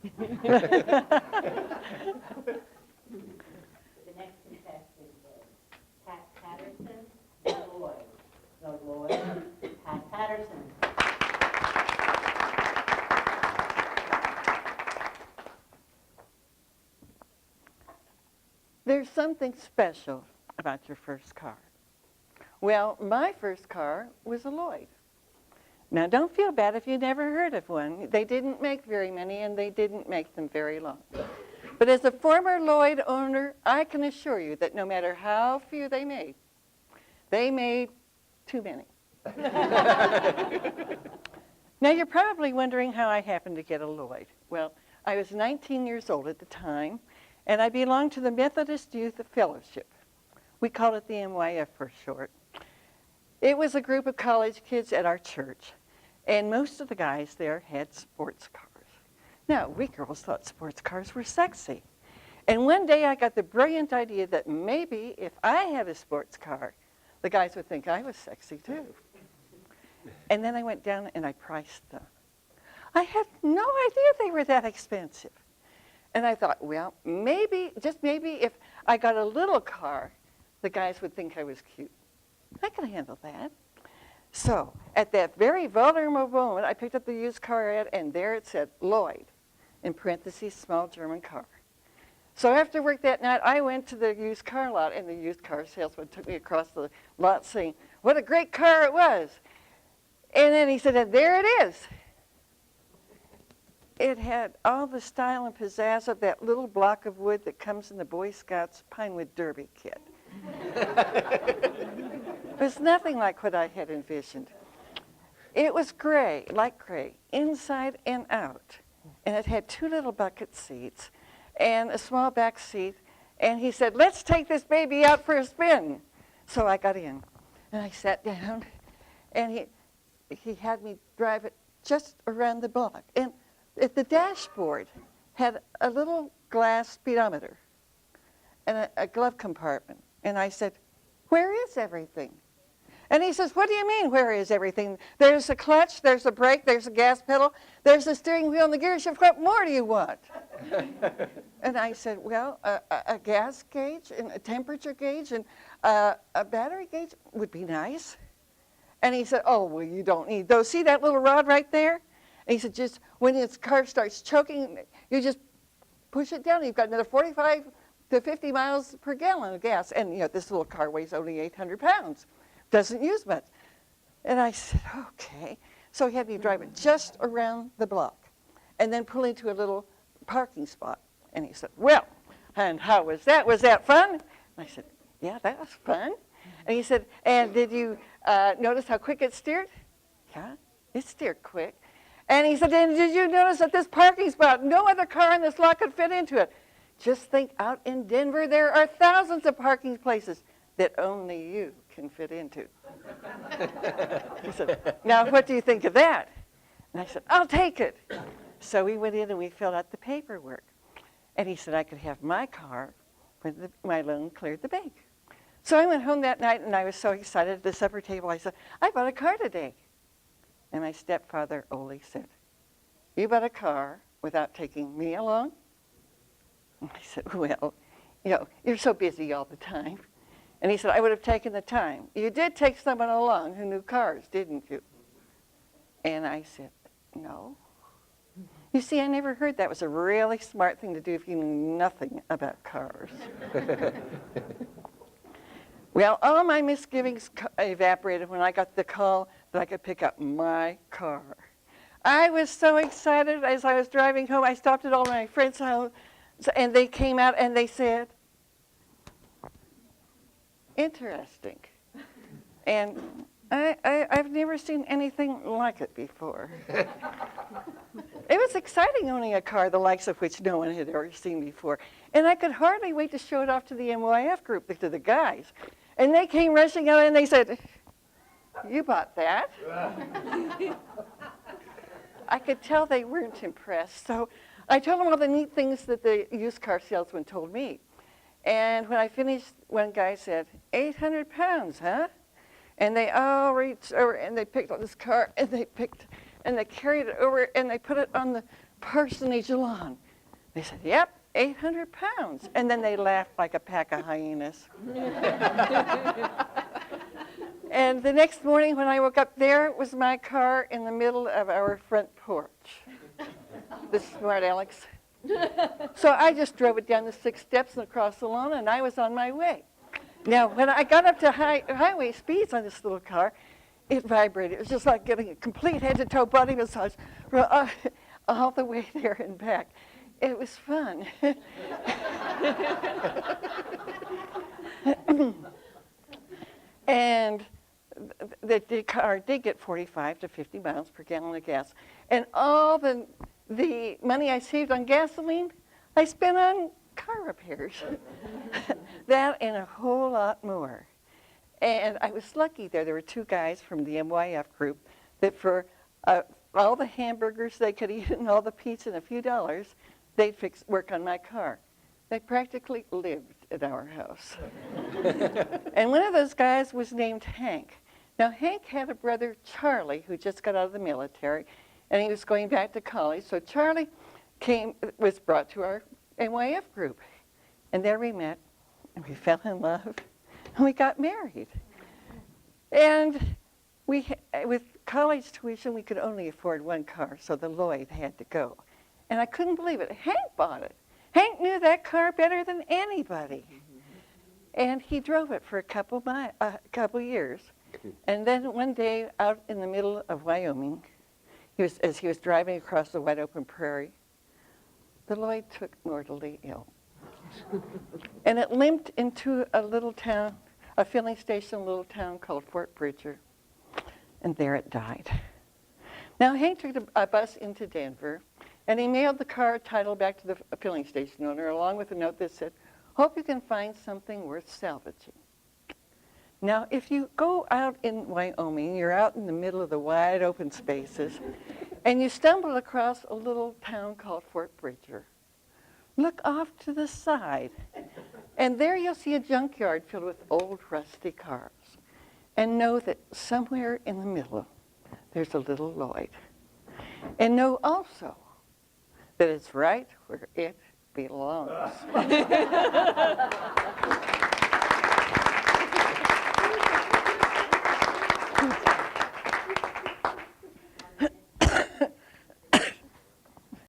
The next contestant is Pat Patterson, the Lloyd. The Lloyd, Pat Patterson. There's something special about your first car. Well, my first car was a Lloyd. Now, don't feel bad if you never heard of one. They didn't make very many, and they didn't make them very long. But as a former Lloyd owner, I can assure you that no matter how few they made too many. Now, you're probably wondering how I happened to get a Lloyd. Well, I was 19 years old at the time, and I belonged to the Methodist Youth Fellowship. We called it the MYF for short. It was a group of college kids at our church, and most of the guys there had sports cars. Now, we girls thought sports cars were sexy. And one day I got the brilliant idea that maybe if I had a sports car, the guys would think I was sexy too. And then I went down and I priced them. I had no idea they were that expensive. And I thought, well, maybe, just maybe if I got a little car, the guys would think I was cute. I can handle that. So at that very vulnerable moment, I picked up the used car ad, and there it said Lloyd, in parentheses, small German car. So after work that night, I went to the used car lot, and the used car salesman took me across the lot saying, what a great car it was. And then he said, and there it is. It had all the style and pizzazz of that little block of wood that comes in the Boy Scouts Pinewood Derby kit. It was nothing like what I had envisioned. It was gray, light gray, inside and out. And it had two little bucket seats and a small back seat. And he said, let's take this baby out for a spin. So I got in, and I sat down, and he had me drive it just around the block. And at the dashboard had a little glass speedometer and a glove compartment. And I said, where is everything? And he says, what do you mean, where is everything? There's a clutch, there's a brake, there's a gas pedal, there's a steering wheel and the gear shift. What more do you want? And I said, well, a gas gauge and a temperature gauge and a battery gauge would be nice. And he said, oh, well, you don't need those. See that little rod right there? And he said, just when its car starts choking, you just push it down. You've got another 45 to 50 miles per gallon of gas. And, you know, this little car weighs only 800 pounds. Doesn't use much. And I said, okay. So he had me drive it just around the block and then pull into a little parking spot. And he said, well, and how was that? Was that fun? And I said, yeah, that was fun. And he said, and did you notice how quick it steered? Yeah, it steered quick. And he said, and did you notice at this parking spot, no other car in this lot could fit into it? Just think, out in Denver, there are thousands of parking places that only you can fit into. He said, now what do you think of that? And I said, I'll take it. So we went in and we filled out the paperwork. And he said I could have my car when my loan cleared the bank. So I went home that night and I was so excited at the supper table. I said, I bought a car today. And my stepfather, Ole, said, you bought a car without taking me along? And I said, well, you know, you're so busy all the time. And he said, I would have taken the time. You did take someone along who knew cars, didn't you? And I said, no. You see, I never heard that was a really smart thing to do if you knew nothing about cars. Well, all my misgivings evaporated when I got the call that I could pick up my car. I was so excited as I was driving home. I stopped at all my friends' house, and they came out and they said, interesting. And I've never seen anything like it before. It was exciting owning a car the likes of which no one had ever seen before. And I could hardly wait to show it off to the MYF group, to the guys. And they came rushing out and they said, you bought that? I could tell they weren't impressed. So I told them all the neat things that the used car salesman told me. And when I finished, one guy said, 800 pounds, huh? And they all reached over and they picked up this car and they carried it over and they put it on the parsonage lawn? They said, yep, 800 pounds. And then they laughed like a pack of hyenas. And the next morning when I woke up, there was my car in the middle of our front porch. The smart Alex. So I just drove it down the 6 steps and across the lawn, and I was on my way. Now, when I got up to highway speeds on this little car, it vibrated. It was just like getting a complete head-to-toe body massage all the way there and back. It was fun. And the car did get 45 to 50 miles per gallon of gas. And all the money I saved on gasoline, I spent on car repairs. That and a whole lot more. And I was lucky there. There were 2 guys from the MYF group that for all the hamburgers they could eat and all the pizza and a few dollars, they'd work on my car. They practically lived at our house. And one of those guys was named Hank. Now, Hank had a brother, Charlie, who just got out of the military, and he was going back to college. So Charlie was brought to our NYF group. And there we met, and we fell in love, and we got married. And with college tuition, we could only afford 1 car, so the Lloyd had to go. And I couldn't believe it. Hank bought it. Hank knew that car better than anybody. And he drove it for a couple years. And then one day out in the middle of Wyoming, as he was driving across the wide open prairie, the Lloyd took mortally ill. And it limped into a little town, a filling station, a little town called Fort Bridger. And there it died. Now, Hank took a bus into Denver, and he mailed the car title back to the filling station owner, along with a note that said, "Hope you can find something worth salvaging." Now, if you go out in Wyoming, you're out in the middle of the wide open spaces, and you stumble across a little town called Fort Bridger. Look off to the side, and there you'll see a junkyard filled with old rusty cars. And know that somewhere in the middle, there's a little Lloyd. And know also that it's right where it belongs.